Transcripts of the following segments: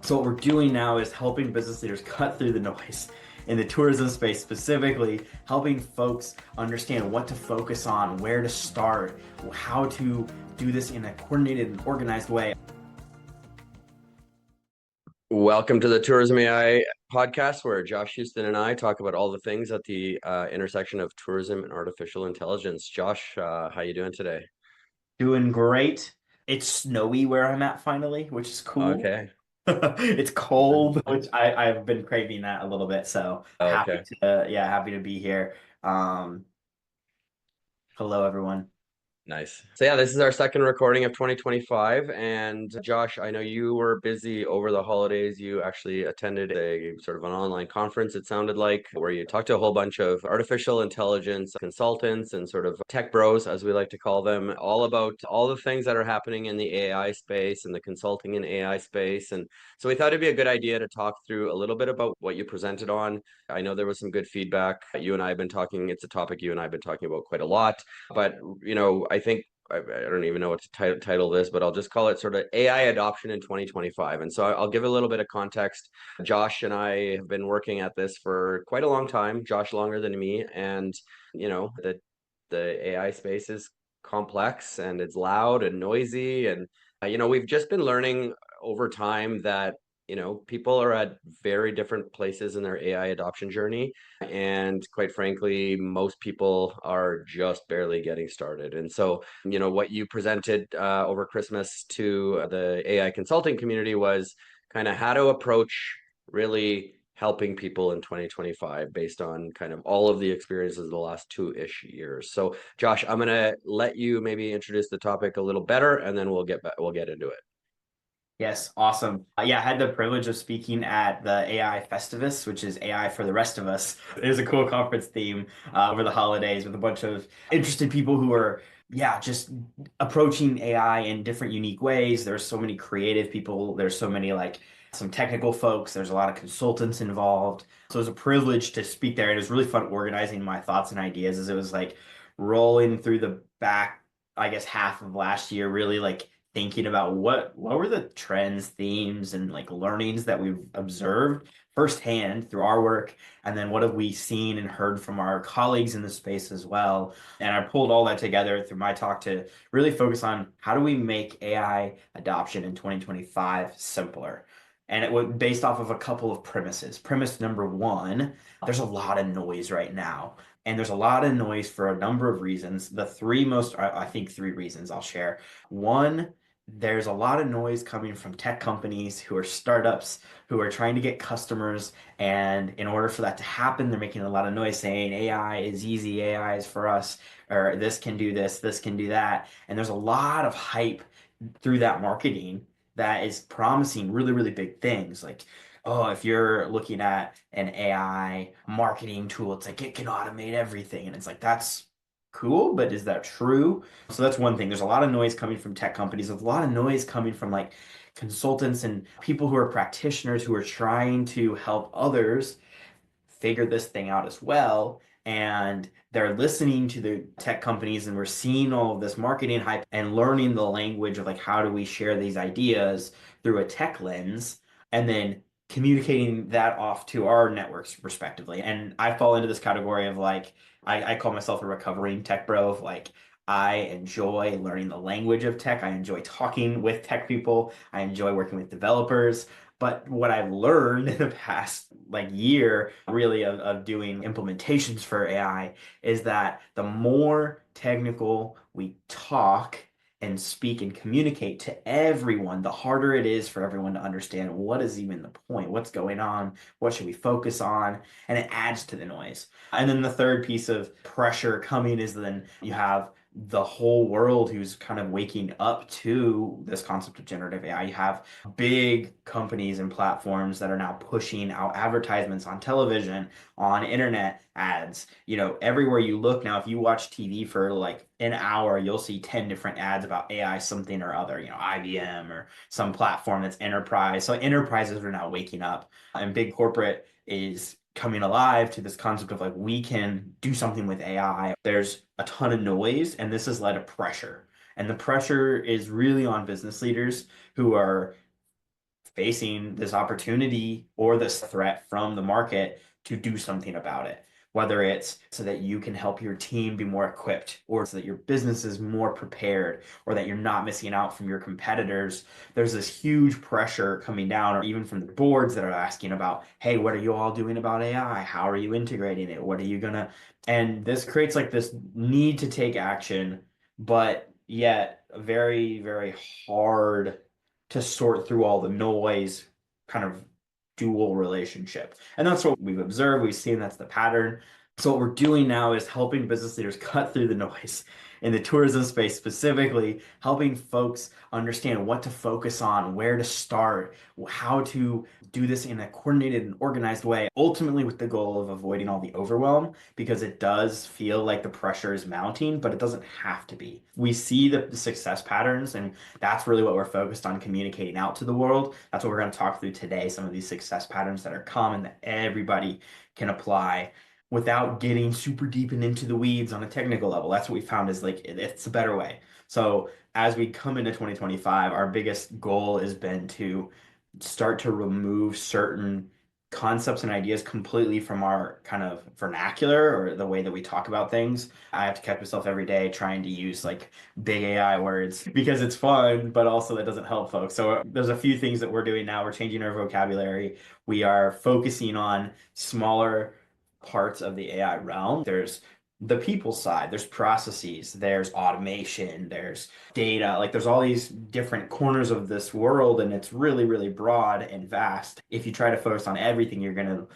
So what we're doing now is helping business leaders cut through the noise in the tourism space, specifically helping folks understand what to focus on, where to start, how to do this in a coordinated and organized way. Welcome to the Tourism AI podcast, where Josh Huston and I talk about all the things at the intersection of tourism and artificial intelligence. Josh, how you doing today? Doing great. It's snowy where I'm at finally, which is cool. Okay. It's cold, which I've been craving that a little bit. So Okay. happy to be here. Um, Hello everyone. Nice. So yeah, this is our second recording of 2025. And Josh, I know you were busy over the holidays. You actually attended a sort of an online conference, it sounded like, where you talked to a whole bunch of artificial intelligence consultants and sort of tech bros, as we like to call them, all about all the things that are happening in the AI space and the consulting in AI space. And so we thought it'd be a good idea to talk through a little bit about what you presented on. I know there was some good feedback. You and I have been talking, it's a topic you and I have been talking about quite a lot. But I think I don't even know what to title this, but I'll just call it sort of AI adoption in 2025. And so I'll give a little bit of context. Josh and I have been working at this for quite a long time. Josh longer than me, and the AI space is complex and it's loud and noisy, and we've just been learning over time that people are at very different places in their AI adoption journey. And quite frankly, most people are just barely getting started. And so, what you presented over Christmas to the AI consulting community was kind of how to approach really helping people in 2025 based on kind of all of the experiences of the last two-ish years. So, Josh, I'm gonna let you maybe introduce the topic a little better, and then we'll get into it. Yes, awesome. Yeah, I had the privilege of speaking at the AI Festivus, which is AI for the rest of us. It was a cool conference theme over the holidays with a bunch of interested people who are, yeah, just approaching AI in different, unique ways. There's so many creative people. There's so many like some technical folks. There's a lot of consultants involved. So it was a privilege to speak there. And it was really fun organizing my thoughts and ideas as it was like rolling through the back, I guess, half of last year, really like thinking about what were the trends, themes, and like learnings that we've observed firsthand through our work, and then what have we seen and heard from our colleagues in the space as well. And I pulled all that together through my talk to really focus on how do we make AI adoption in 2025 simpler. And it was based off of a couple of premises. Premise number one, there's a lot of noise right now. And there's a lot of noise for a number of reasons. The three most, I think, three reasons I'll share. One, there's a lot of noise coming from tech companies who are startups who are trying to get customers. And in order for that to happen, they're making a lot of noise saying AI is easy, AI is for us, or this can do this can do that. And there's a lot of hype through that marketing that is promising really, really big things. Like, oh, if you're looking at an AI marketing tool, it's like it can automate everything. And it's like, that's cool, but is that true? So that's one thing. There's a lot of noise coming from tech companies. There's a lot of noise coming from like consultants and people who are practitioners who are trying to help others figure this thing out as well. And they're listening to the tech companies, and we're seeing all of this marketing hype and learning the language of like how do we share these ideas through a tech lens, and then communicating that off to our networks respectively. And I fall into this category of like I call myself a recovering tech bro of like I enjoy learning the language of tech. I enjoy talking with tech people. I enjoy working with developers. But what I've learned in the past like year really of doing implementations for AI is that the more technical we talk and speak and communicate to everyone, the harder it is for everyone to understand what is even the point, what's going on, what should we focus on, and it adds to the noise. And then the third piece of pressure coming is then you have the whole world who's kind of waking up to this concept of generative AI. You have big companies and platforms that are now pushing out advertisements on television, on internet ads. Everywhere you look now, if you watch TV for like an hour, you'll see 10 different ads about AI something or other, IBM or some platform that's enterprise. So enterprises are now waking up, and big corporate is coming alive to this concept of like we can do something with AI. There's a ton of noise, and this has led to pressure. And the pressure is really on business leaders who are facing this opportunity or this threat from the market to do something about it. Whether it's so that you can help your team be more equipped, or so that your business is more prepared, or that you're not missing out from your competitors. There's this huge pressure coming down, or even from the boards that are asking about, hey, what are you all doing about AI? How are you integrating it? What are you gonna? And this creates like this need to take action, but yet very, very hard to sort through all the noise, kind of dual relationship. And that's what we've observed. We've seen that's the pattern. So what we're doing now is helping business leaders cut through the noise in the tourism space, specifically helping folks understand what to focus on, where to start, how to do this in a coordinated and organized way, ultimately with the goal of avoiding all the overwhelm, because it does feel like the pressure is mounting, but it doesn't have to be. We see the success patterns, and that's really what we're focused on communicating out to the world. That's what we're going to talk through today, some of these success patterns that are common that everybody can apply without getting super deep and into the weeds on a technical level. That's what we found is like it's a better way. So as we come into 2025, our biggest goal has been to start to remove certain concepts and ideas completely from our kind of vernacular or the way that we talk about things. I have to catch myself every day trying to use like big AI words because it's fun, but also that doesn't help folks. So there's a few things that we're doing now. We're changing our vocabulary. We are focusing on smaller parts of the AI realm. There's the people side, there's processes, there's automation, there's data, like there's all these different corners of this world, and it's really, really broad and vast. If you try to focus on everything, you're going to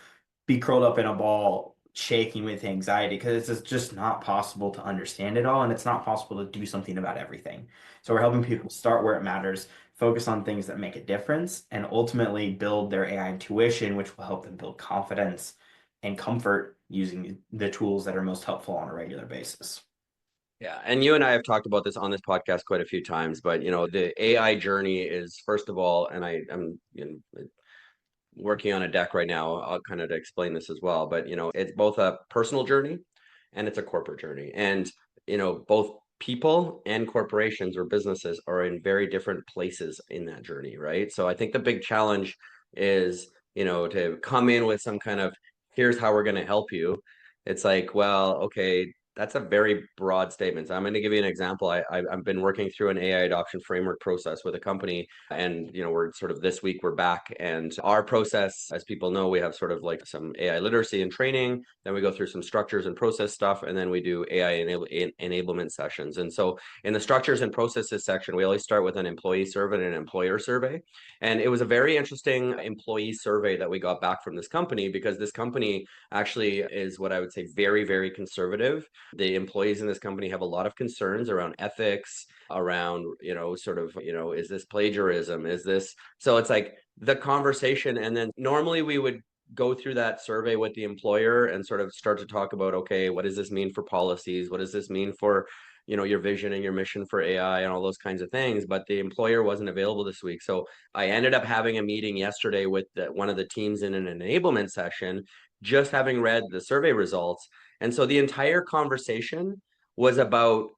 be curled up in a ball, shaking with anxiety, because it's just not possible to understand it all, and it's not possible to do something about everything. So we're helping people start where it matters, focus on things that make a difference, and ultimately build their AI intuition, which will help them build confidence and comfort using the tools that are most helpful on a regular basis. Yeah, and you and I have talked about this on this podcast quite a few times, but the AI journey is first of all, and I'm working on a deck right now, I'll kind of to explain this as well, but it's both a personal journey and it's a corporate journey. And both people and corporations or businesses are in very different places in that journey, right? So I think the big challenge is, to come in with some kind of here's how we're going to help you. It's like, well, okay, that's a very broad statement. So I'm going to give you an example. I've been working through an AI adoption framework process with a company, and we're sort of this week we're back, and our process, as people know, we have sort of like some AI literacy and training. Then we go through some structures and process stuff, and then we do AI enablement sessions. And so in the structures and processes section, we always start with an employee survey and an employer survey. And it was a very interesting employee survey that we got back from this company, because this company actually is what I would say very, very conservative. The employees in this company have a lot of concerns around ethics, around, sort of, is this plagiarism? Is this, so it's like the conversation. And then normally we would go through that survey with the employer and sort of start to talk about, okay, what does this mean for policies? What does this mean for, your vision and your mission for AI and all those kinds of things? But the employer wasn't available this week. So I ended up having a meeting yesterday with one of the teams in an enablement session, just having read the survey results. And so the entire conversation was about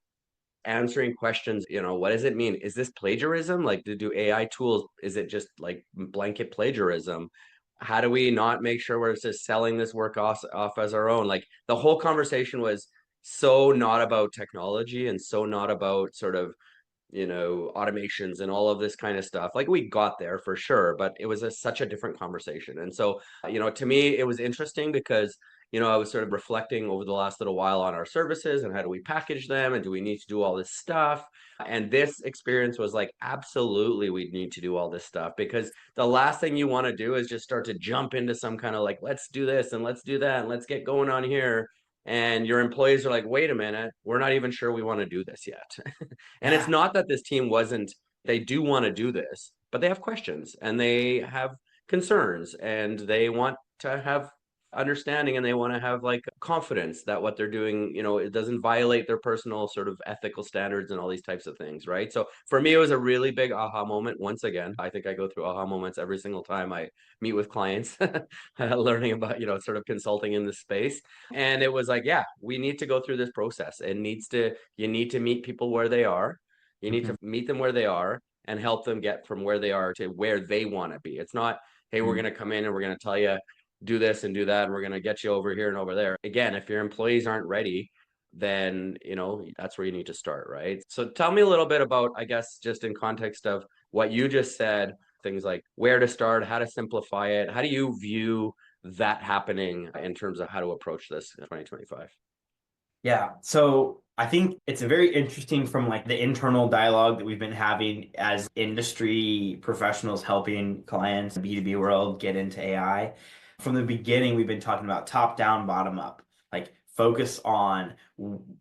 answering questions. What does it mean? Is this plagiarism? Like, do AI tools, is it just like blanket plagiarism? How do we not make sure we're just selling this work off as our own? Like, the whole conversation was so not about technology and so not about sort of automations and all of this kind of stuff. Like, we got there for sure, but it was such a different conversation. And so, to me, it was interesting because, I was sort of reflecting over the last little while on our services and how do we package them and do we need to do all this stuff? And this experience was like, absolutely, we need to do all this stuff, because the last thing you want to do is just start to jump into some kind of like, let's do this and let's do that and let's get going on here. And your employees are like, wait a minute, we're not even sure we want to do this yet. And it's Yeah. not that this team wasn't, they do want to do this, but they have questions and they have concerns and they want to have understanding and they want to have like confidence that what they're doing, it doesn't violate their personal sort of ethical standards and all these types of things, right? So for me, it was a really big aha moment. Once again, I think I go through aha moments every single time I meet with clients, learning about, sort of consulting in this space. And it was like, yeah, we need to go through this process. You need to meet people where they are. You need Mhm. to meet them where they are and help them get from where they are to where they want to be. It's not, hey, we're going to come in and we're going to tell you do this and do that, and we're going to get you over here and over there. Again, if your employees aren't ready, then that's where you need to start, right? So tell me a little bit about, I guess, just in context of what you just said, things like where to start, how to simplify it. How do you view that happening in terms of how to approach this in 2025? Yeah. So I think it's a very interesting from like the internal dialogue that we've been having as industry professionals helping clients in the B2B world get into AI. From the beginning, we've been talking about top down, bottom up, like focus on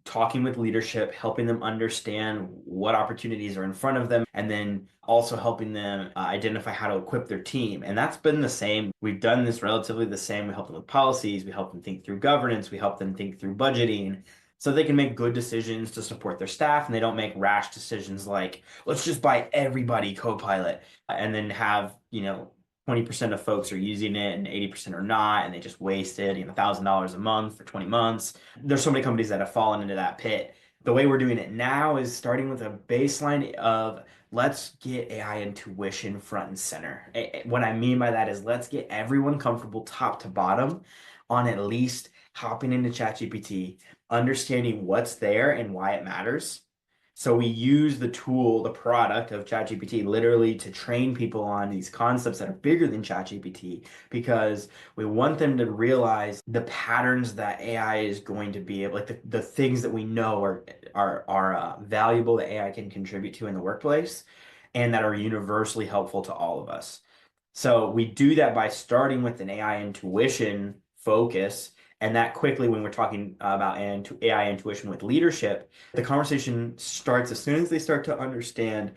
talking with leadership, helping them understand what opportunities are in front of them, and then also helping them identify how to equip their team. And that's been the same. We've done this relatively the same. We help them with policies, we help them think through governance, we help them think through budgeting so they can make good decisions to support their staff and they don't make rash decisions like, let's just buy everybody Copilot and then have, 20% of folks are using it and 80% are not, and they just wasted, $1,000 a month for 20 months. There's so many companies that have fallen into that pit. The way we're doing it now is starting with a baseline of let's get AI intuition front and center. What I mean by that is let's get everyone comfortable top to bottom on at least hopping into ChatGPT, understanding what's there and why it matters. So we use the tool, the product of ChatGPT literally to train people on these concepts that are bigger than ChatGPT because we want them to realize the patterns that AI is going to be able, like the things that we know are valuable that AI can contribute to in the workplace and that are universally helpful to all of us. So we do that by starting with an AI intuition focus. And that quickly, when we're talking about AI intuition with leadership, the conversation starts as soon as they start to understand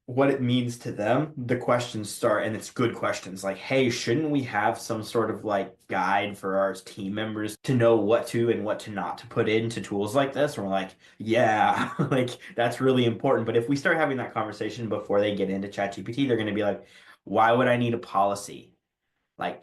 what it means to them. The questions start, and it's good questions like, hey, shouldn't we have some sort of like guide for our team members to know what to and what to not to put into tools like this? And we're like, yeah, like that's really important. But if we start having that conversation before they get into ChatGPT, they're going to be like, why would I need a policy? Like,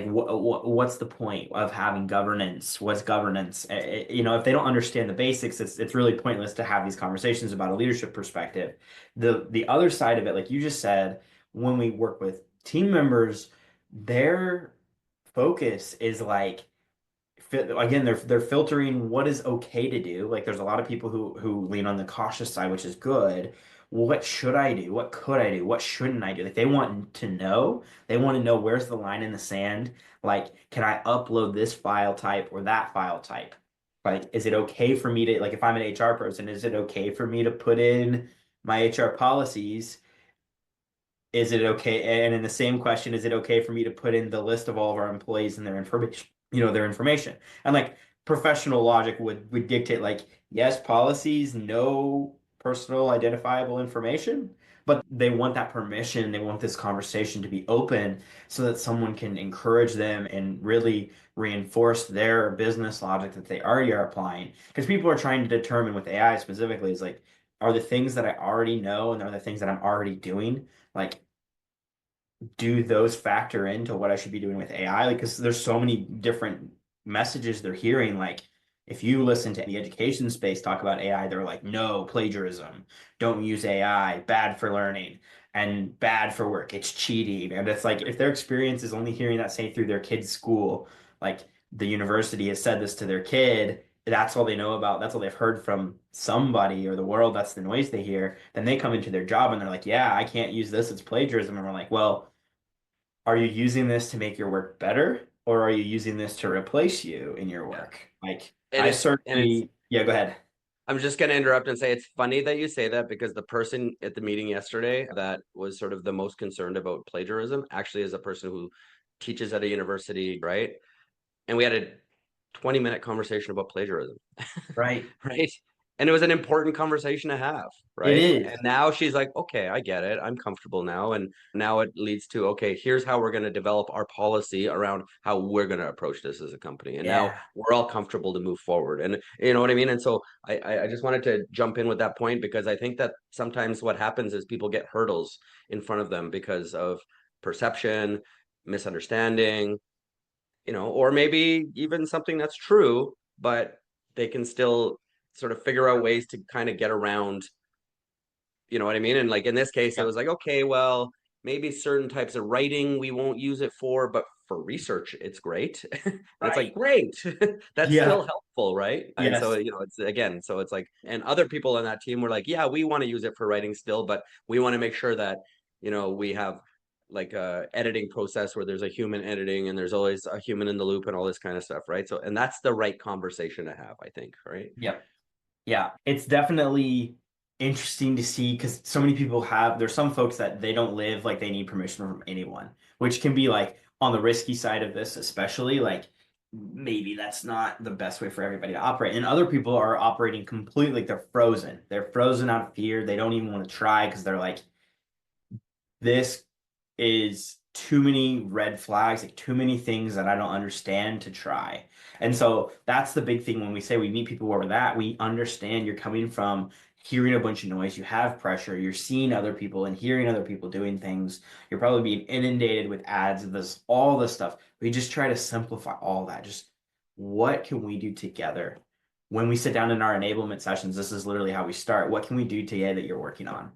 what's the point of having governance? What's governance? If they don't understand the basics, it's really pointless to have these conversations about a leadership perspective. The other side of it, like you just said, when we work with team members, their focus is like again they're filtering what is okay to do. Like there's a lot of people who lean on the cautious side, which is good. What should I do? What could I do? What shouldn't I do? Like they want to know where's the line in the sand. Like, can I upload this file type or that file type? Like, is it okay for me to, like, if I'm an HR person, is it okay for me to put in my HR policies? Is it okay? And in the same question, is it okay for me to put in the list of all of our employees and their information, their information? And like professional logic would dictate like, yes, policies, no personal identifiable information, but they want that permission. They want this conversation to be open so that someone can encourage them and really reinforce their business logic that they already are applying. Because people are trying to determine with AI specifically is like, are the things that I already know and are the things that I'm already doing like do those factor into what I should be doing with AI? Like, because there's so many different messages they're hearing. Like, if you listen to the education space talk about AI, they're like, no, plagiarism, don't use AI, bad for learning and bad for work. It's cheating. And it's like, if their experience is only hearing that say through their kid's school, like the university has said this to their kid, that's all they know about, that's all they've heard from somebody or the world, that's the noise they hear, then they come into their job and they're like, yeah, I can't use this, it's plagiarism. And we're like, well, are you using this to make your work better, or are you using this to replace you in your Yeah. work? Like, And I it's certainly, yeah, go ahead. I'm just going to interrupt and say it's funny that you say that because the person at the meeting yesterday that was sort of the most concerned about plagiarism actually is a person who teaches at a university, right? And we had a 20-minute conversation about plagiarism. Right. Right. And it was an important conversation to have, It right? And is. now she's like, okay, I get it. I'm comfortable now. And now it leads to, okay, here's how we're going to develop our policy around how we're going to approach this as a company. And now Yeah. we're all comfortable to move forward. And you know what I mean? And so I just wanted to jump in with that point because I think that sometimes what happens is people get hurdles in front of them because of perception, misunderstanding, or maybe even something that's true, but they can still sort of figure out ways to kind of get around You know what I mean? And like in this case, it Yep. was like, okay, well, maybe certain types of writing we won't use it for, but for research, it's great. And it's like, Right. great. That's Yeah. still helpful, right? And so, Yes. you know, it's again, so it's like, and other people on that team were like, yeah, we want to use it for writing still, but we want to make sure that, you know, we have like a editing process where there's a human editing and there's always a human in the loop and all this kind of stuff, right? So, and that's the right conversation to have, I think, right? Yep. Yeah, it's definitely interesting to see because so many people there's some folks that they don't live like they need permission from anyone, which can be like on the risky side of this, especially like maybe that's not the best way for everybody to operate. And other people are operating completely like they're frozen. They're frozen out of fear. They don't even want to try because they're like, this is too many red flags, like too many things that I don't understand to try. And so that's the big thing when we say we meet people where we're at, we understand you're coming from hearing a bunch of noise, you have pressure, you're seeing other people and hearing other people doing things. You're probably being inundated with ads of this, all this stuff. We just try to simplify all that. Just what can we do together? When we sit down in our enablement sessions, this is literally how we start. What can we do today that you're working on?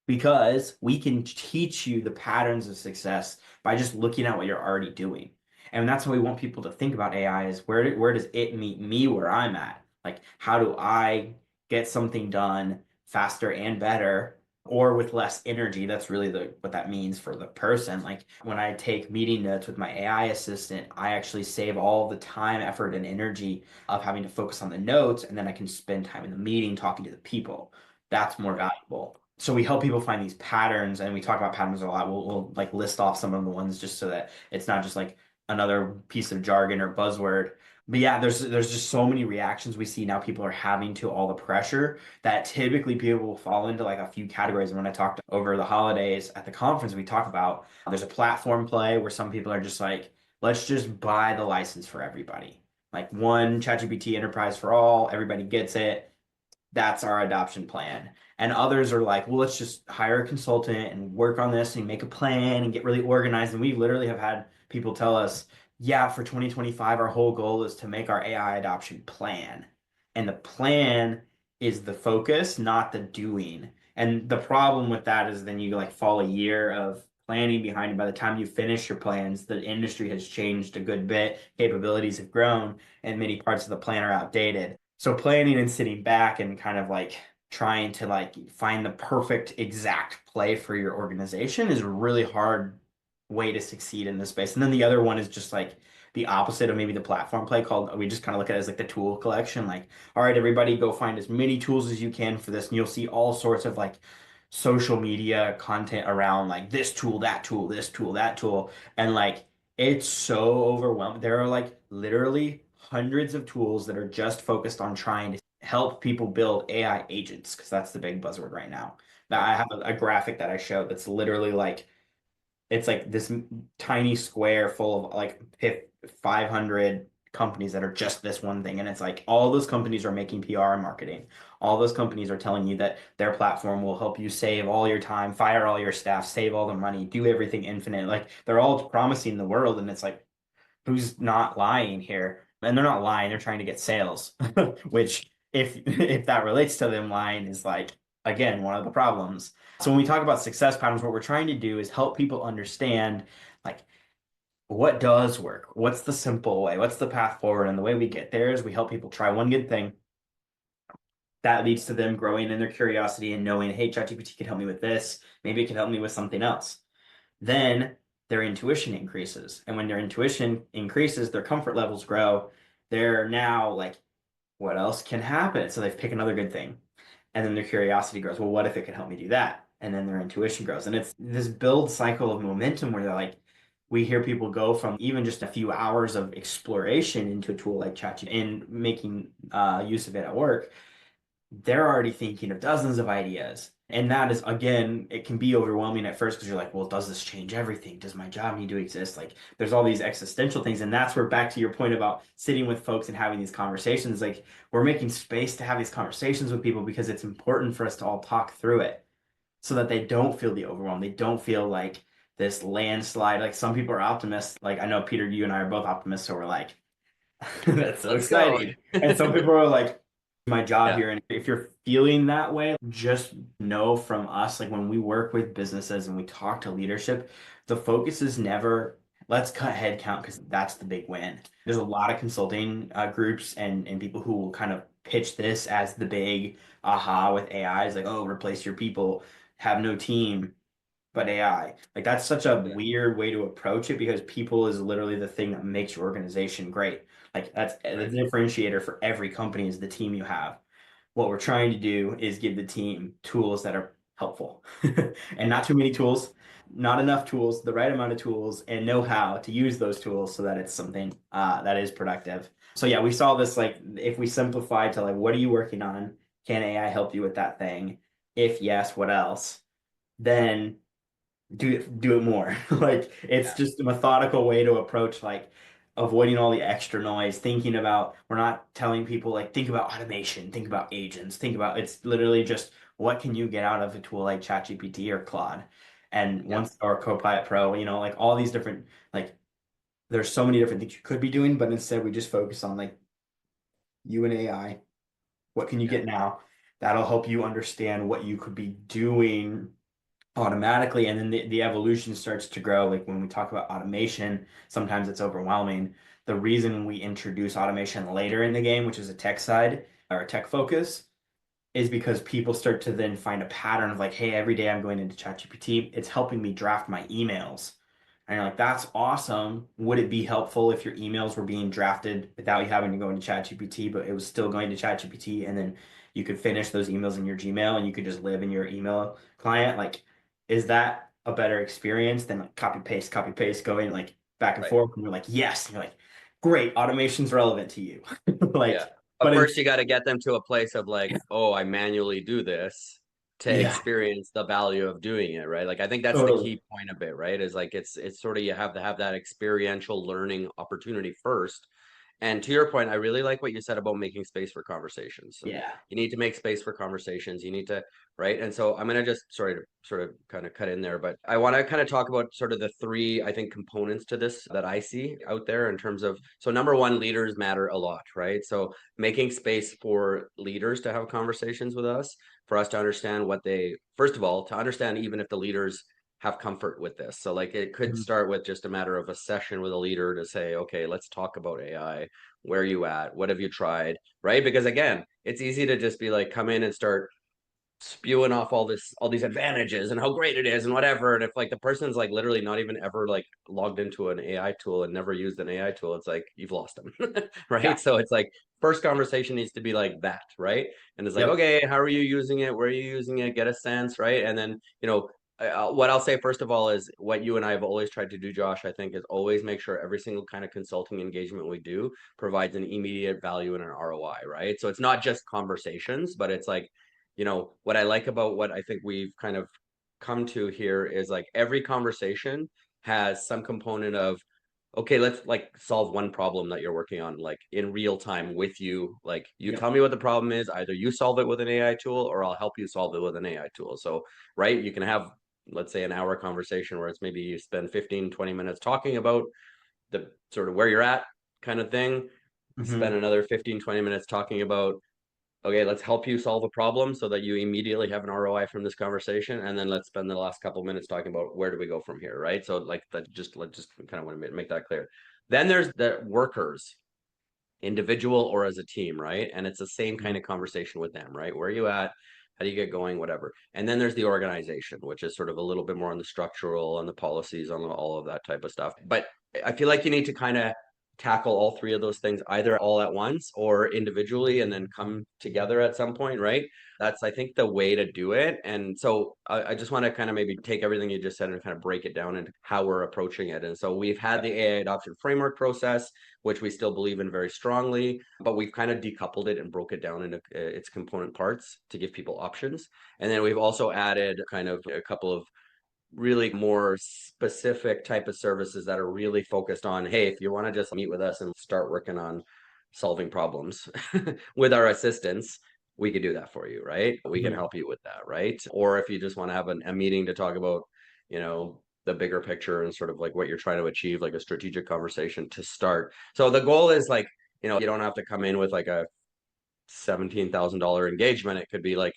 Because we can teach you the patterns of success by just looking at what you're already doing. And that's what we want people to think about AI is where does it meet me where I'm at? Like how do I get something done faster and better or with less energy? That's really the what that means for the person. Like when I take meeting notes with my AI assistant, I actually save all the time, effort, and energy of having to focus on the notes, and then I can spend time in the meeting talking to the people. That's more valuable. So we help people find these patterns, and we talk about patterns a lot. We'll like list off some of the ones just so that it's not just like another piece of jargon or buzzword. But yeah, there's just so many reactions we see now people are having to all the pressure that typically people will fall into like a few categories. And when I talked over the holidays at the conference, we talk about there's a platform play where some people are just like, let's just buy the license for everybody. Like one ChatGPT enterprise for all, everybody gets it, that's our adoption plan. And others are like, well, let's just hire a consultant and work on this and make a plan and get really organized. And we literally have had people tell us, yeah, for 2025, our whole goal is to make our AI adoption plan. And the plan is the focus, not the doing. And the problem with that is then you like fall a year of planning behind it. By the time you finish your plans, the industry has changed a good bit, capabilities have grown, and many parts of the plan are outdated. So planning and sitting back and kind of like trying to like find the perfect exact play for your organization is a really hard way to succeed in this space. And then the other one is just like the opposite of maybe the platform play called we just kind of look at it as like the tool collection. Like, all right, everybody go find as many tools as you can for this. And you'll see all sorts of like social media content around like this tool, that tool, this tool, that tool. And like it's so overwhelming. There are like literally hundreds of tools that are just focused on trying to help people build AI agents because that's the big buzzword right now. Now Yeah. I have a graphic that I showed that's literally like it's like this tiny square full of like 500 companies that are just this one thing. And it's like all those companies are making PR and marketing. All those companies are telling you that their platform will help you save all your time, fire all your staff, save all the money, do everything infinite. Like they're all promising the world. And it's like, who's not lying here? And they're not lying, they're trying to get sales, which if that relates to them lying is like again one of the problems. So when we talk about success patterns, what we're trying to do is help people understand like what does work? What's the simple way? What's the path forward? And the way we get there is we help people try one good thing that leads to them growing in their curiosity and knowing, hey, ChatGPT can help me with this. Maybe it can help me with something else. Then their intuition increases. And when their intuition increases, their comfort levels grow. They're now like, what else can happen? So they pick another good thing. And then their curiosity grows. Well, what if it could help me do that? And then their intuition grows. And it's this build cycle of momentum where they're like, we hear people go from even just a few hours of exploration into a tool like ChatGPT and making use of it at work, they're already thinking of dozens of ideas. And that is, again, it can be overwhelming at first because you're like, well, does this change everything? Does my job need to exist? Like, there's all these existential things. And that's where, back to your point about sitting with folks and having these conversations, like, we're making space to have these conversations with people because it's important for us to all talk through it so that they don't feel the overwhelm. They don't feel like this landslide. Like, some people are optimists. Like, I know, Peter, you and I are both optimists. So we're like, that's so Let's go. exciting. And some people are like, my job Yeah. here. And if you're feeling that way, just know from us, like when we work with businesses and we talk to leadership, the focus is never let's cut headcount because that's the big win. There's a lot of consulting groups and people who will kind of pitch this as the big aha with AI is like, oh, replace your people, have no team but AI. Like that's such a Yeah. weird way to approach it because people is literally the thing that makes your organization great. Like that's the Right. differentiator for every company is the team you have. What we're trying to do is give the team tools that are helpful and not Yeah. too many tools, not enough tools, the right amount of tools and know how to use those tools so that it's something that is productive. So yeah, we saw this like if we simplify to like, what are you working on? Can AI help you with that thing? If yes, what else? Then do it more. Like it's Yeah. just a methodical way to approach like avoiding all the extra noise, thinking about we're not telling people like think about automation, think about agents, think about it's literally just what can you get out of a tool like ChatGPT or Claude. And Yeah. once or Copilot Pro, like all these different like there's so many different things you could be doing, but instead we just focus on like you and AI. What can you Yeah. get now? That'll help you understand what you could be doing automatically and then the evolution starts to grow like when we talk about automation sometimes it's overwhelming the reason we introduce automation later in the game which is a tech side or a tech focus is because people start to then find a pattern of like hey every day I'm going into ChatGPT it's helping me draft my emails and you're like that's awesome would it be helpful if your emails were being drafted without you having to go into ChatGPT but it was still going to ChatGPT and then you could finish those emails in your Gmail and you could just live in your email client like is that a better experience than like copy paste going like back and Right. forth and you're like yes and you're like great automation's relevant to you Yeah. like But but in, first, you got to get them to a place of like, oh, I manually do this to yeah experience the value of doing it, right? Like, I think that's the totally key point of it, right? Is like it's sort of you have to have that experiential learning opportunity first. And to your point, I really like what you said about making space for conversations. So yeah you need to make space for conversations. You need to, right? And so I'm gonna just sorry to sort of kind of cut in there, but I want to kind of talk about sort of the three, I think, components to this that I see out there in terms of so number one, leaders matter a lot, right? So making space for leaders to have conversations with us, for us to understand what they, first of all, to understand even if the leaders have comfort with this. So like it could Mhm. start with just a matter of a session with a leader to say, okay, let's talk about AI. Where are you at? What have you tried? Right? Because again, it's easy to just be like come in and start spewing off all these advantages and how great it is and whatever. And if like the person's like literally not even ever like logged into an AI tool and never used an AI tool, it's like you've lost them. Yeah. Right. So it's like first conversation needs to be like that, right? And it's like, Yep. okay, how are you using it? Where are you using it? Get a sense, right? And then, what I'll say first of all is what you and I have always tried to do, Josh, I think, is always make sure every single kind of consulting engagement we do provides an immediate value and an ROI, right? So it's not just conversations, but it's like, what I like about what I think we've kind of come to here is like every conversation has some component of, okay, let's like solve one problem that you're working on, like in real time with you. Like you Yep. tell me what the problem is, either you solve it with an AI tool or I'll help you solve it with an AI tool. So, right, you can have, let's say, an hour conversation where it's maybe you spend 15, 20 minutes talking about the sort of where you're at kind of thing, spend Hmm. another 15, 20 minutes talking about okay, let's help you solve a problem so that you immediately have an ROI from this conversation. And then let's spend the last couple of minutes talking about where do we go from here, right? So like that just let's just kind of want to make that clear. Then there's the workers, individual or as a team, right? And it's the same kind of conversation with them, right? Where are you at? How do you get going? Whatever. And then there's the organization, which is sort of a little bit more on the structural, on the policies, on all of that type of stuff. But I feel like you need to kind of tackle all three of those things either all at once or individually and then come together at some point, right? That's, I think, the way to do it. And so I just want to kind of maybe take everything you just said and kind of break it down into how we're approaching it. And so we've had the AI adoption framework process, which we still believe in very strongly, but we've kind of decoupled it and broke it down into its component parts to give people options. And then we've also added kind of a couple of really more specific type of services that are really focused on, hey, if you want to just meet with us and start working on solving problems with our assistants, we could do that for you, right? We can Hmm. help you with that, right? Or if you just want to have a meeting to talk about, the bigger picture and sort of like what you're trying to achieve, like a strategic conversation to start. So the goal is like, you don't have to come in with like a $17,000 engagement, it could be like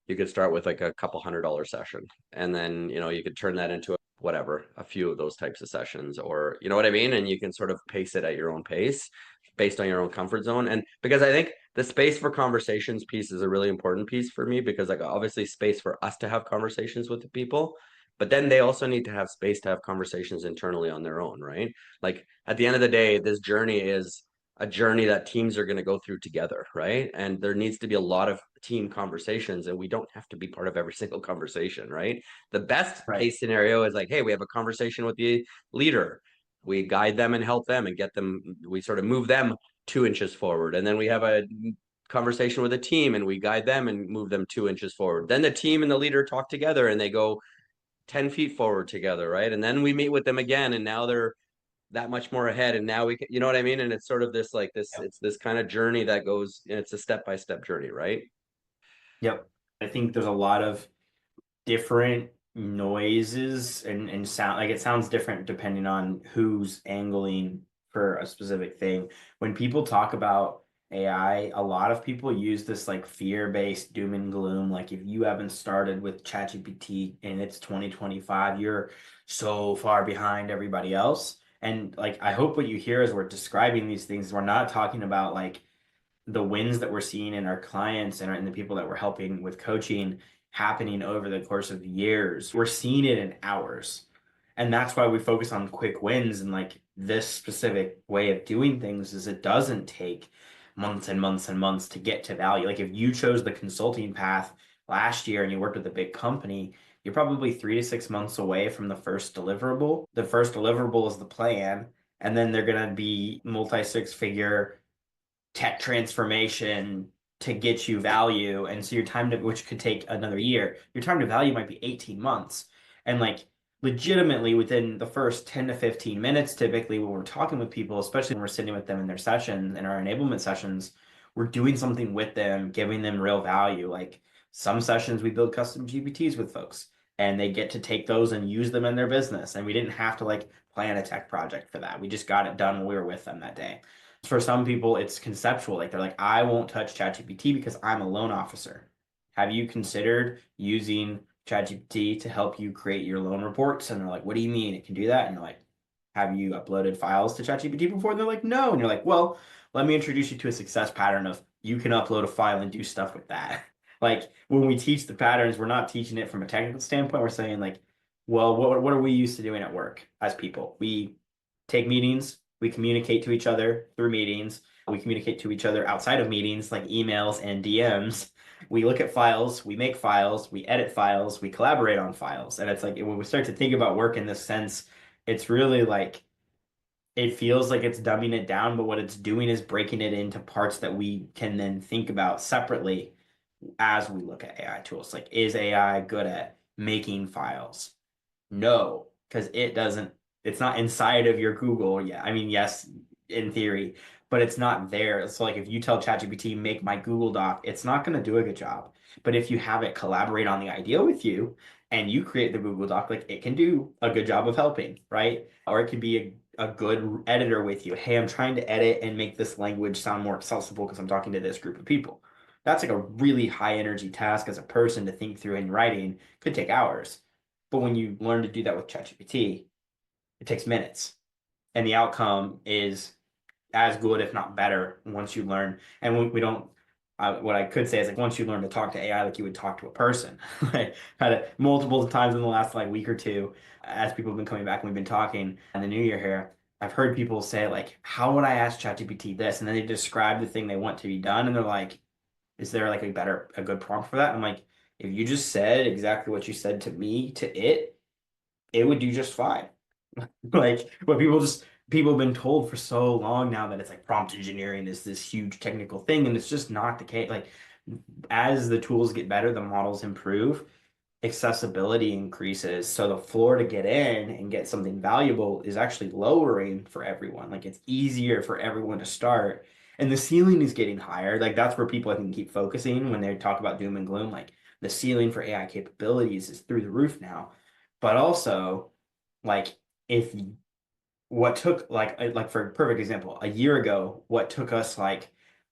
you could start with like a couple $100 session, and then you could turn that into whatever, a few of those types of sessions, or you know what I mean, and you can sort of pace it at your own pace based on your own comfort zone. And because I think the space for conversations piece is a really important piece for me, because like obviously space for us to have conversations with the people, but then they also need to have space to have conversations internally on their own, right? Like at the end of the day, this journey is a journey that teams are going to go through together, right? And there needs to be a lot of team conversations, and we don't have to be part of every single conversation, right? The best Right. case scenario is like, hey, we have a conversation with the leader. We guide them and help them and get them, we sort of move them 2 inches forward. And then we have a conversation with a team and we guide them and move them 2 inches forward. Then the team and the leader talk together and they go 10 feet forward together, right? And then we meet with them again and now they're that much more ahead, and now we can, you know what I mean? And it's sort of this like this, Yep. it's this kind of journey that goes, and it's a step-by-step journey, right? Yep. I think there's a lot of different noises and sound, like it sounds different depending on who's angling for a specific thing. When people talk about AI, a lot of people use this like fear-based doom and gloom. Like if you haven't started with ChatGPT and it's 2025, you're so far behind everybody else. And like I hope what you hear as we're describing these things, we're not talking about like the wins that we're seeing in our clients and the people that we're helping with coaching happening over the course of years. We're seeing it in hours. And that's why we focus on quick wins. And like this specific way of doing things is it doesn't take months and months and months to get to value. Like if you chose the consulting path last year and you worked with a big company, you're probably 3 to 6 months away from the first deliverable. The first deliverable is the plan, and then they're going to be multi six figure tech transformation to get you value. And so your time to, which could take another year, your time to value might be 18 months. And like legitimately within the first 10 to 15 minutes, typically when we're talking with people, especially when we're sitting with them in their sessions, in our enablement sessions, we're doing something with them, giving them real value. Like some sessions we build custom GPTs with folks and they get to take those and use them in their business. And we didn't have to like plan a tech project for that. We just got it done when we were with them that day. For some people, it's conceptual. Like they're like, I won't touch ChatGPT because I'm a loan officer. Have you considered using ChatGPT to help you create your loan reports? And they're like, what do you mean it can do that? And you're like, have you uploaded files to ChatGPT before? And they're like, no. And you're like, well, let me introduce you to a success pattern of you can upload a file and do stuff with that. Like when we teach the patterns, we're not teaching it from a technical standpoint. We're saying like, well, what are we used to doing at work as people? We take meetings, we communicate to each other through meetings, we communicate to each other outside of meetings like emails and DMs. We look at files, we make files, we edit files, we collaborate on files. And it's like when we start to think about work in this sense, it's really like it feels like it's dumbing it down, but what it's doing is breaking it into parts that we can then think about separately as we look at AI tools. Like, is AI good at making files? No, because it's not inside of your Google. Yeah, I mean, yes, in theory, but it's not there. So like if you tell ChatGPT, make my Google Doc, it's not going to do a good job. But if you have it collaborate on the idea with you and you create the Google Doc, like it can do a good job of helping, right? Or it could be a good editor with you. Hey, I'm trying to edit and make this language sound more accessible because I'm talking to this group of people. That's like a really high energy task as a person to think through in writing, could take hours. But when you learn to do that with ChatGPT, it takes minutes. And the outcome is as good, if not better, once you learn. And we don't, what I could say is like once you learn to talk to AI like you would talk to a person. Like had it multiple times in the last like week or two, as people have been coming back and we've been talking in the new year here. I've heard people say like, how would I ask ChatGPT this? And then they describe the thing they want to be done, and they're like, is there like a good prompt for that? I'm like, if you just said exactly what you said to me to it would do just fine. Like, but people have been told for so long now that it's like prompt engineering is this huge technical thing, and it's just not the case. Like, as the tools get better, the models improve, accessibility increases. So the floor to get in and get something valuable is actually lowering for everyone. Like, it's easier for everyone to start. And the ceiling is getting higher. Like, that's where people I think keep focusing when they talk about doom and gloom. Like, the ceiling for AI capabilities is through the roof now. But also, like, if what took like for a perfect example, a year ago, what took us like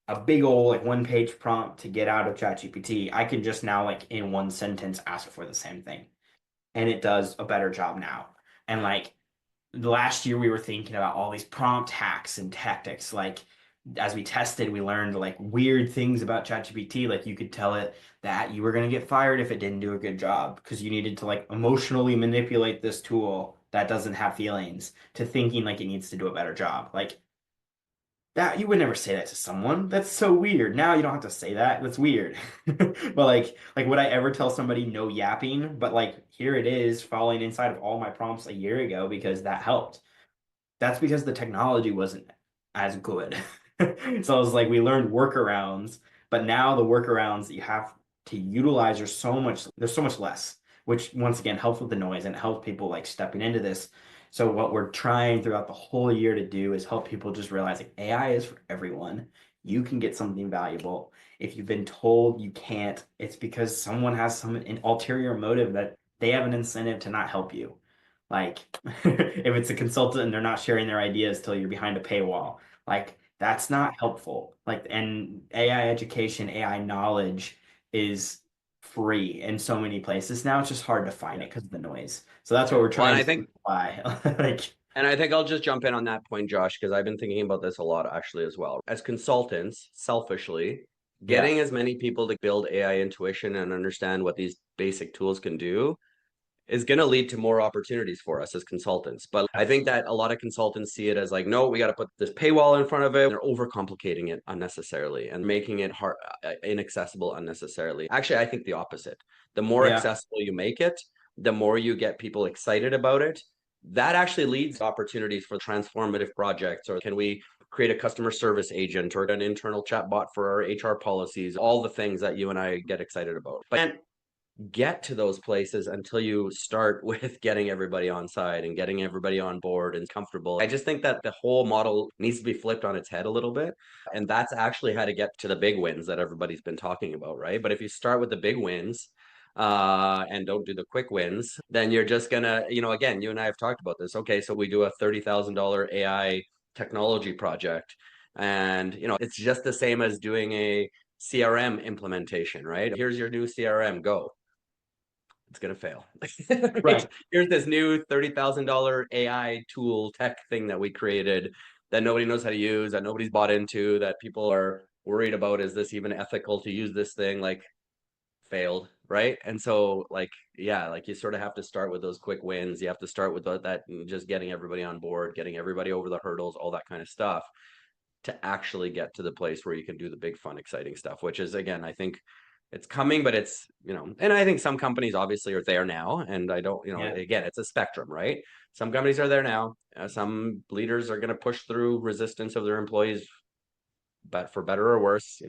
a big old like one page prompt to get out of ChatGPT, I can just now like in one sentence ask for the same thing. And it does a better job now. And like last year we were thinking about all these prompt hacks and tactics. Like as we tested, we learned like weird things about ChatGPT. Like you could tell it that you were going to get fired if it didn't do a good job because you needed to like emotionally manipulate this tool that doesn't have feelings to thinking like it needs to do a better job. Like that you would never say that to someone. That's so weird. Now you don't have to say that. That's weird. But like would I ever tell somebody no yapping? But like here it is falling inside of all my prompts a year ago because that helped. That's because the technology wasn't as good. So I was like, we learned workarounds, but now the workarounds that you have to utilize are there's so much less, which once again helps with the noise and helps people like stepping into this. So what we're trying throughout the whole year to do is help people just realize like AI is for everyone. You can get something valuable. If you've been told you can't, it's because someone has an ulterior motive that they have an incentive to not help you. Like if it's a consultant and they're not sharing their ideas till you're behind a paywall, like that's not helpful. Like and AI education, AI knowledge is free in so many places now. It's just hard to find Yeah. it because of the noise. So that's what Yeah. we're Well, trying to simplify. Like and I think I'll just jump in on that point, Josh, because I've been thinking about this a lot actually as well. As consultants, selfishly, yeah, getting as many people to build AI intuition and understand what these basic tools can do is going to lead to more opportunities for us as consultants. But I think that a lot of consultants see it as like, no, we got to put this paywall in front of it. They're overcomplicating it unnecessarily and making it hard, inaccessible unnecessarily. Actually, I think the opposite. The more yeah, accessible you make it, the more you get people excited about it. That actually leads to opportunities for transformative projects. Or can we create a customer service agent or an internal chatbot for our HR policies? All the things that you and I get excited about. But get to those places until you start with getting everybody on side and getting everybody on board and comfortable. I just think that the whole model needs to be flipped on its head a little bit. And that's actually how to get to the big wins that everybody's been talking about, right? But if you start with the big wins, and don't do the quick wins, then you're just gonna, again, you and I have talked about this. Okay, so we do a $30,000 AI technology project, and it's just the same as doing a CRM implementation, right? Here's your new CRM, go. It's gonna fail. Right? right. Here's this new $30,000 AI tool tech thing that we created that nobody knows how to use, that nobody's bought into, that people are worried about. Is this even ethical to use this thing? Like failed, right? And so like yeah, like you sort of have to start with those quick wins. You have to start with that just getting everybody on board, getting everybody over the hurdles, all that kind of stuff to actually get to the place where you can do the big fun exciting stuff, which is again I think it's coming, but it's and I think some companies obviously are there now, and I don't Yeah. again it's a spectrum, right? Some companies are there now, some leaders are going to push through resistance of their employees, but for better or worse,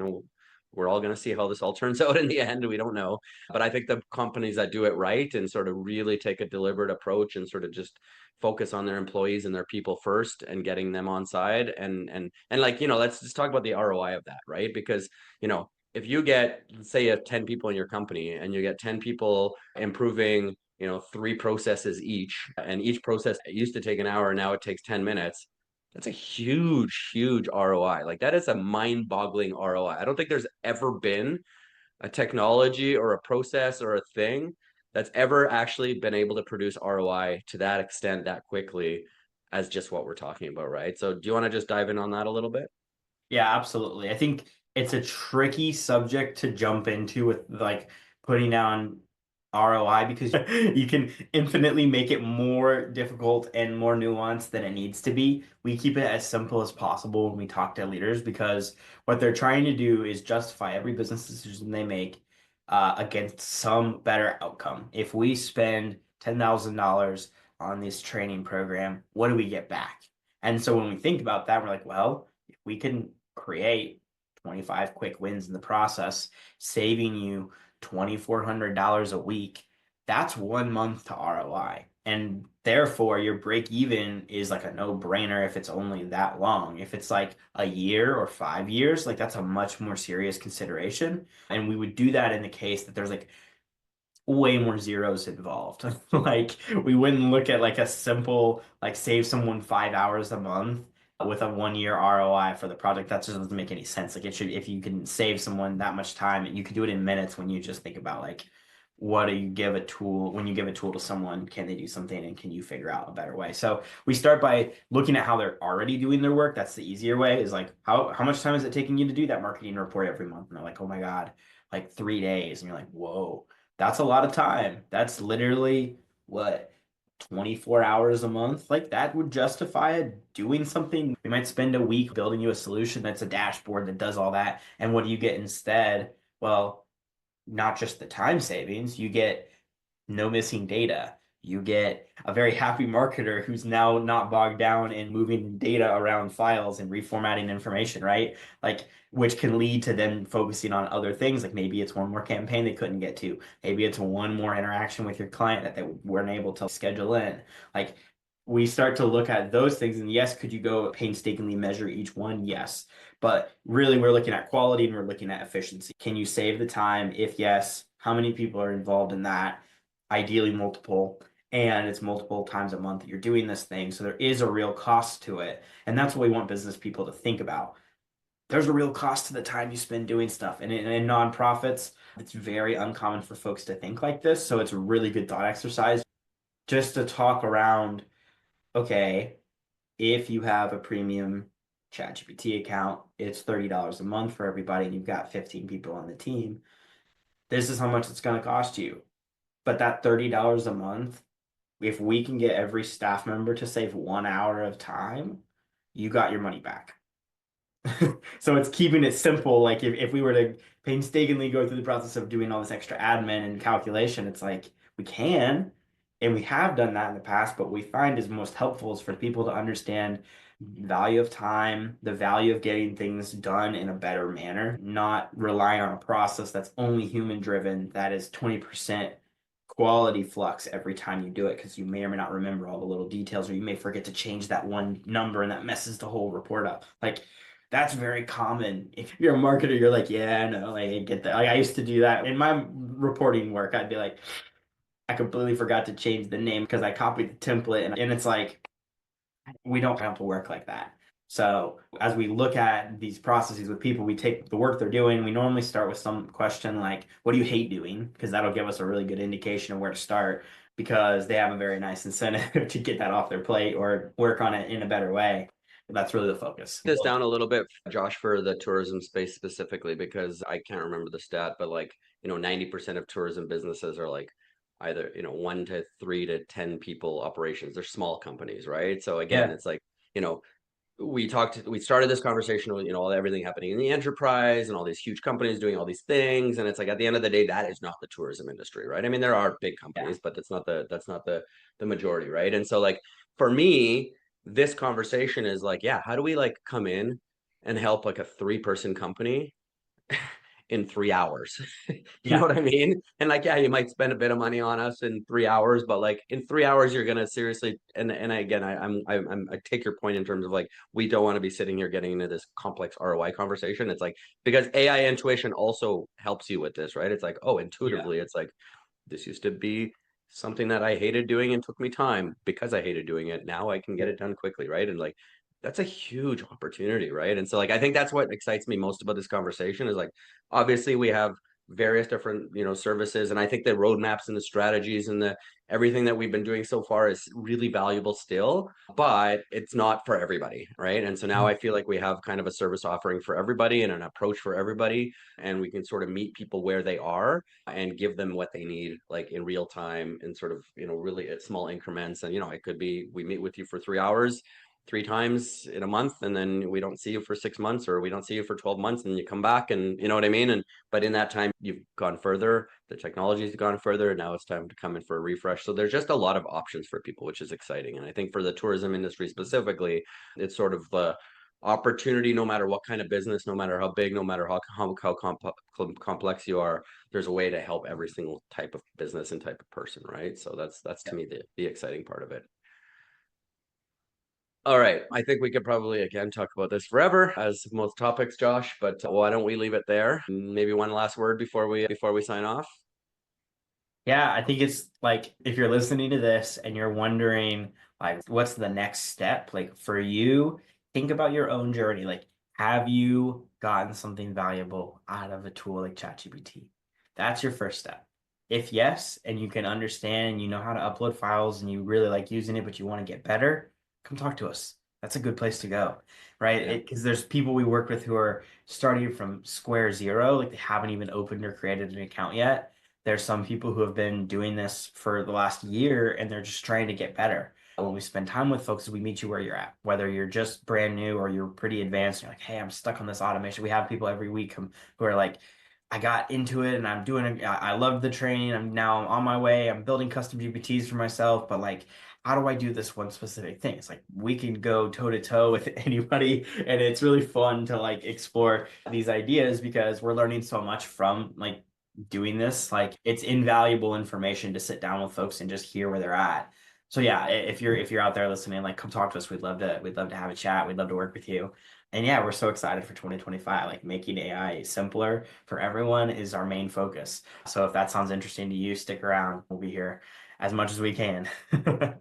we're all going to see how this all turns out in the end. We don't know. But I think the companies that do it right and sort of really take a deliberate approach and sort of just focus on their employees and their people first and getting them on side and like, let's just talk about the ROI of that, right? Because, if you get, say, you have 10 people in your company and you get 10 people improving, three processes each, and each process used to take an hour, now it takes 10 minutes. That's a huge, huge ROI. Like that is a mind-boggling ROI. I don't think there's ever been a technology or a process or a thing that's ever actually been able to produce ROI to that extent that quickly as just what we're talking about, right? So do you want to just dive in on that a little bit? Yeah, absolutely. I think it's a tricky subject to jump into with like putting down ROI because you can infinitely make it more difficult and more nuanced than it needs to be. We keep it as simple as possible when we talk to leaders because what they're trying to do is justify every business decision they make against some better outcome. If we spend $10,000 on this training program, what do we get back? And so when we think about that, we're like, well, if we can create 25 quick wins in the process, saving you $2,400 a week, that's 1 month to ROI. And therefore, your break even is like a no-brainer if it's only that long. If it's like a year or 5 years, like that's a much more serious consideration. And we would do that in the case that there's like way more zeros involved. Like we wouldn't look at like a simple like save someone 5 hours a month with a 1 year ROI for the project. That just doesn't make any sense. Like it should, if you can save someone that much time, and you could do it in minutes when you just think about like, what do you give a tool, when you give a tool to someone, can they do something and can you figure out a better way? So we start by looking at how they're already doing their work. That's the easier way, is like, how much time is it taking you to do that marketing report every month? And they're like, oh my God, like 3 days. And you're like, whoa, that's a lot of time. That's literally what, 24 hours a month? Like that would justify doing something. We might spend a week building you a solution that's a dashboard that does all that. And what do you get instead? Well, not just the time savings, you get no missing data. You get a very happy marketer who's now not bogged down in moving data around files and reformatting information, right? Like, which can lead to them focusing on other things. Like maybe it's one more campaign they couldn't get to. Maybe it's one more interaction with your client that they weren't able to schedule in. Like, we start to look at those things. And yes, could you go painstakingly measure each one? Yes. But really, we're looking at quality and we're looking at efficiency. Can you save the time? If yes, how many people are involved in that? Ideally multiple, and it's multiple times a month that you're doing this thing. So there is a real cost to it. And that's what we want business people to think about. There's a real cost to the time you spend doing stuff. And in nonprofits, it's very uncommon for folks to think like this. So it's a really good thought exercise just to talk around, okay, if you have a premium ChatGPT account, it's $30 a month for everybody, and you've got 15 people on the team. This is how much it's going to cost you. But that $30 a month, if we can get every staff member to save 1 hour of time, you got your money back. So it's keeping it simple. Like if we were to painstakingly go through the process of doing all this extra admin and calculation, it's like we can, and we have done that in the past, but we find is most helpful is for people to understand value of time, the value of getting things done in a better manner, not rely on a process that's only human driven, that is 20% quality flux every time you do it, because you may or may not remember all the little details, or you may forget to change that one number and that messes the whole report up. Like that's very common. If you're a marketer, you're like, yeah, no, like, I get that. Like I used to do that in my reporting work. I'd be like, I completely forgot to change the name because I copied the template, and it's like we don't have to work like that. So as we look at these processes with people, we take the work they're doing. We normally start with some question like, what do you hate doing? Because that'll give us a really good indication of where to start, because they have a very nice incentive to get that off their plate or work on it in a better way. That's really the focus. This down a little bit, Josh, for the tourism space specifically, because I can't remember the stat, but like, 90% of tourism businesses are like either, 1 to 3 to 10 people operations. They're small companies, right? So again, Yeah. it's like, you know, we started this conversation with, all everything happening in the enterprise and all these huge companies doing all these things. And it's like, at the end of the day, that is not the tourism industry, right? I mean, there are big Yeah. companies, but that's not the majority, right? And so like, for me, this conversation is like, yeah, how do we like come in and help like a 3-person company in 3 hours? You know Yeah. what I mean? And like, yeah, you might spend a bit of money on us in 3 hours, but like in 3 hours, you're gonna seriously. And again, I take your point in terms of like we don't want to be sitting here getting into this complex ROI conversation. It's like because AI intuition also helps you with this, right? It's like, oh, Yeah. intuitively, it's like this used to be something that I hated doing and took me time because I hated doing it. Now I can get it done quickly, right? And like that's a huge opportunity, right? And so like I think that's what excites me most about this conversation is like obviously we have various different services, and I think the roadmaps and the strategies and the everything that we've been doing so far is really valuable still, but it's not for everybody, right? And so now I feel like we have kind of a service offering for everybody and an approach for everybody, and we can sort of meet people where they are and give them what they need like in real time and sort of really at small increments. And it could be we meet with you for 3 hours 3 times in a month, and then we don't see you for 6 months, or we don't see you for 12 months, and you come back, and you know what I mean? And but in that time you've gone further, the technology's gone further, now it's time to come in for a refresh. So there's just a lot of options for people, which is exciting. And I think for the tourism industry specifically, it's sort of the opportunity, no matter what kind of business, no matter how big, no matter how complex you are, there's a way to help every single type of business and type of person, right? So that's to me the exciting part of it. All right. I think we could probably again talk about this forever, as most topics, Josh, but why don't we leave it there? Maybe one last word before we sign off. Yeah, I think it's like if you're listening to this and you're wondering like what's the next step like for you, think about your own journey. Like, have you gotten something valuable out of a tool like ChatGPT? That's your first step. If yes, and you can understand and you know how to upload files and you really like using it, but you want to get better, come talk to us. That's a good place to go, right? Yeah. Because there's people we work with who are starting from square zero, like they haven't even opened or created an account yet. There's some people who have been doing this for the last year and they're just trying to get better. When we spend time with folks, we meet you where you're at, whether you're just brand new or you're pretty advanced. You're like, hey, I'm stuck on this automation. We have people every week who are like, I got into it and I'm doing it. I love the training. I'm now on my way. I'm building custom GPTs for myself, but like, how do I do this one specific thing? It's like we can go toe to toe with anybody, and it's really fun to like explore these ideas because we're learning so much from like doing this. Like, it's invaluable information to sit down with folks and just hear where they're at. So yeah, if you're out there listening, like come talk to us. We'd love to have a chat. We'd love to work with you. And yeah, we're so excited for 2025. Like making AI simpler for everyone is our main focus. So if that sounds interesting to you, stick around. We'll be here as much as we can. Yeah,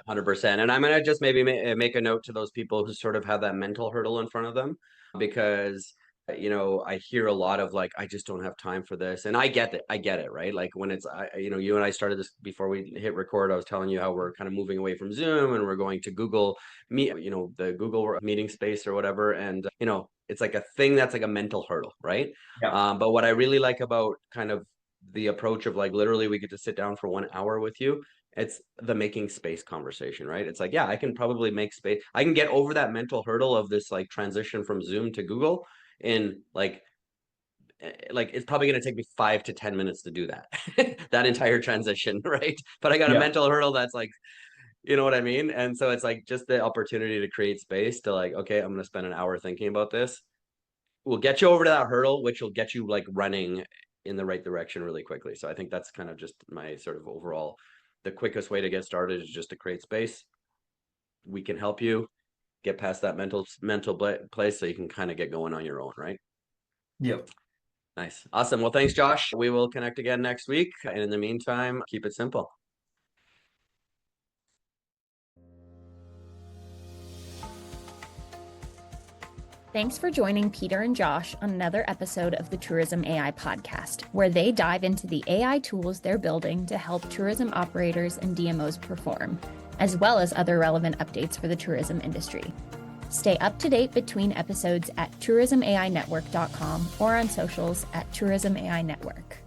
100%. And I'm gonna just maybe make a note to those people who sort of have that mental hurdle in front of them, because I hear a lot of like, I just don't have time for this, and I get it, right? Like when you and I started this before we hit record. I was telling you how we're kind of moving away from Zoom and we're going to Google Meet, the Google meeting space or whatever, and it's like a thing that's like a mental hurdle, right? Yep. But what I really like about kind of the approach of like literally we get to sit down for 1 hour with you, it's the making space conversation, right? It's like, yeah, I can probably make space. I can get over that mental hurdle of this like transition from Zoom to Google in like it's probably going to take me 5 to 10 minutes to do that, that entire transition, right? But I got a Yep. mental hurdle that's like, you know what I mean? And so it's like just the opportunity to create space to like, okay, I'm going to spend an hour thinking about this. We'll get you over to that hurdle, which will get you like running in the right direction really quickly. So I think that's kind of just my sort of overall, the quickest way to get started is just to create space. We can help you get past that mental place so you can kind of get going on your own, right? Yep. Nice. Awesome. Well, thanks, Josh. We will connect again next week. And in the meantime, keep it simple. Thanks for joining Peter and Josh on another episode of the Tourism AI podcast, where they dive into the AI tools they're building to help tourism operators and DMOs perform, as well as other relevant updates for the tourism industry. Stay up to date between episodes at tourismainetwork.com or on socials at Tourism AI Network.